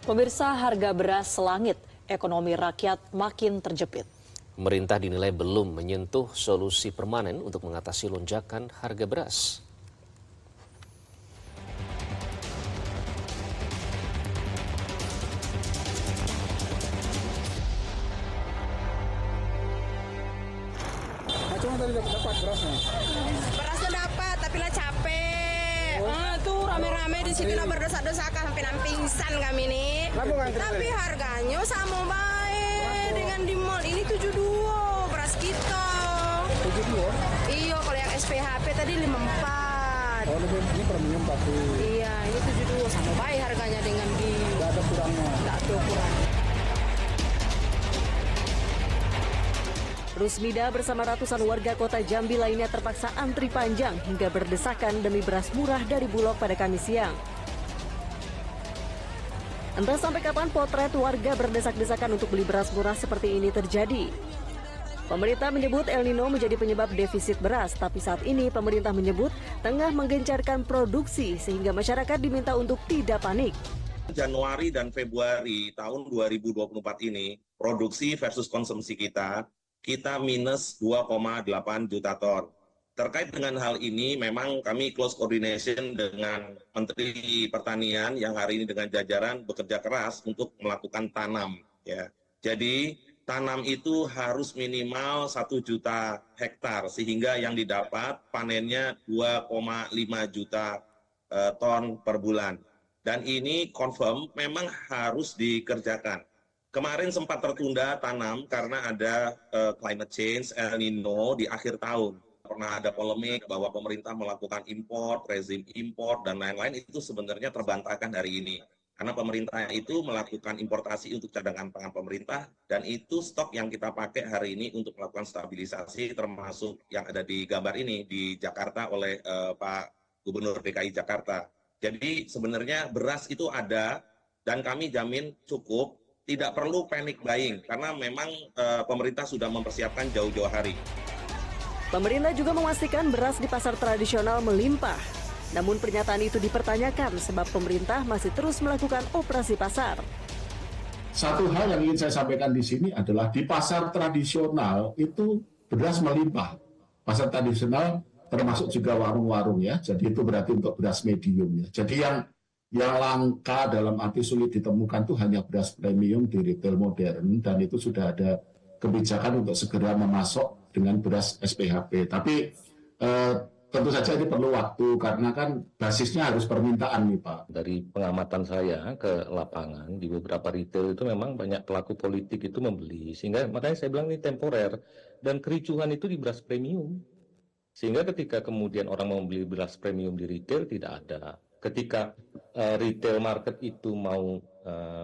Pemirsa, harga beras selangit, ekonomi rakyat makin terjepit. Pemerintah dinilai belum menyentuh solusi permanen untuk mengatasi lonjakan harga beras. Cuma tadi dapat berasnya. Berasnya dapat, tapi lah capek. Tuh rame-rame di situ lah berdesak-desakan sampai pingsan kami nih. Tapi harganya sama baik dengan di mall. Ini 72 beras kita. 72? Iya, kalau yang SPHP tadi 54. Oh, ini premium tapi Iya, ini 72 sama baik harganya dengan di. nggak ada kurangnya. Nggak ada kurang. Rusmida bersama ratusan warga kota Jambi lainnya terpaksa antri panjang hingga berdesakan demi beras murah dari Bulog pada Kamis siang. Entah sampai kapan potret warga berdesak-desakan untuk beli beras murah seperti ini terjadi. Pemerintah menyebut El Nino menjadi penyebab defisit beras, tapi saat ini pemerintah menyebut tengah menggencarkan produksi sehingga masyarakat diminta untuk tidak panik. Januari dan Februari tahun 2024 ini, produksi versus konsumsi kita minus 2,8 juta ton. Terkait dengan hal ini, memang kami close coordination dengan Menteri Pertanian yang hari ini dengan jajaran bekerja keras untuk melakukan tanam. Ya. Jadi tanam itu harus minimal 1 juta hektar, sehingga yang didapat panennya 2,5 juta ton per bulan. Dan ini confirm memang harus dikerjakan. Kemarin sempat tertunda tanam karena ada climate change, El Nino di akhir tahun. Pernah ada polemik bahwa pemerintah melakukan impor, rezim impor, dan lain-lain itu sebenarnya terbantahkan hari ini. Karena pemerintah itu melakukan importasi untuk cadangan pangan pemerintah, dan itu stok yang kita pakai hari ini untuk melakukan stabilisasi, termasuk yang ada di gambar ini di Jakarta oleh Pak Gubernur DKI Jakarta. Jadi sebenarnya beras itu ada, dan kami jamin cukup. Tidak perlu panic buying, karena memang pemerintah sudah mempersiapkan jauh-jauh hari. Pemerintah juga memastikan beras di pasar tradisional melimpah. Namun pernyataan itu dipertanyakan sebab pemerintah masih terus melakukan operasi pasar. Satu hal yang ingin saya sampaikan di sini adalah di pasar tradisional itu beras melimpah. Pasar tradisional termasuk juga warung-warung ya, jadi itu berarti untuk beras medium ya. Jadi yang langka dalam arti sulit ditemukan itu hanya beras premium di retail modern, dan itu sudah ada kebijakan untuk segera memasok dengan beras SPHP. Tapi tentu saja ini perlu waktu karena kan basisnya harus permintaan nih Pak. Dari pengamatan saya ke lapangan di beberapa retail itu memang banyak pelaku politik itu membeli, sehingga makanya saya bilang ini temporer, dan kericuhan itu di beras premium. Sehingga ketika kemudian orang mau beli beras premium di retail tidak ada. Ketika retail market itu mau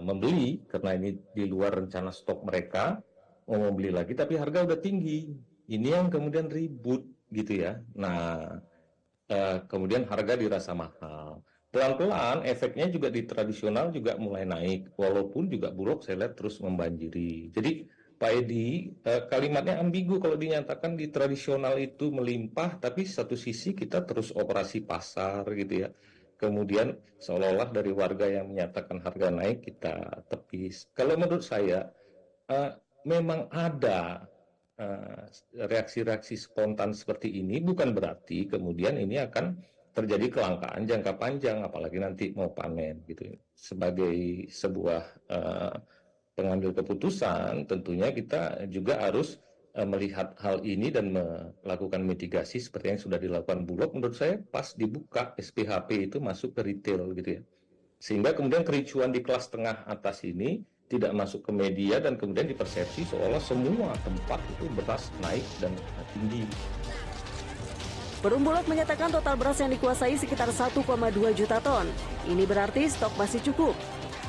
membeli, karena ini di luar rencana stok mereka, mau membeli lagi tapi harga udah tinggi. Ini yang kemudian ribut gitu ya. Nah, kemudian harga dirasa mahal. Pelan-pelan efeknya juga di tradisional juga mulai naik, walaupun juga Bulog saya lihat terus membanjiri. Jadi Pak Edi, kalimatnya ambigu kalau dinyatakan di tradisional itu melimpah, tapi satu sisi kita terus operasi pasar gitu ya. Kemudian seolah-olah dari warga yang menyatakan harga naik kita tepis. Kalau menurut saya memang ada reaksi-reaksi spontan seperti ini, bukan berarti kemudian ini akan terjadi kelangkaan jangka panjang, apalagi nanti mau panen gitu. Sebagai sebuah pengambil keputusan, tentunya kita juga harus melihat hal ini dan melakukan mitigasi seperti yang sudah dilakukan Bulog. Menurut saya pas dibuka SPHP itu masuk ke retail gitu ya, sehingga kemudian kericuan di kelas tengah atas ini tidak masuk ke media dan kemudian dipersepsi seolah semua tempat itu beras naik dan tinggi. Perum Bulog menyatakan total beras yang dikuasai sekitar 1,2 juta ton. Ini berarti stok masih cukup.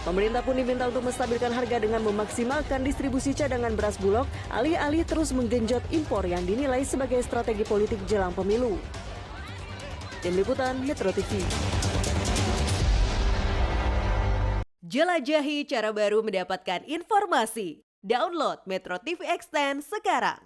Pemerintah pun diminta untuk menstabilkan harga dengan memaksimalkan distribusi cadangan beras Bulog, alih-alih terus menggenjot impor yang dinilai sebagai strategi politik jelang pemilu. Tim Liputan Metro TV. Jelajahi cara baru mendapatkan informasi. Download Metro TV Extend sekarang.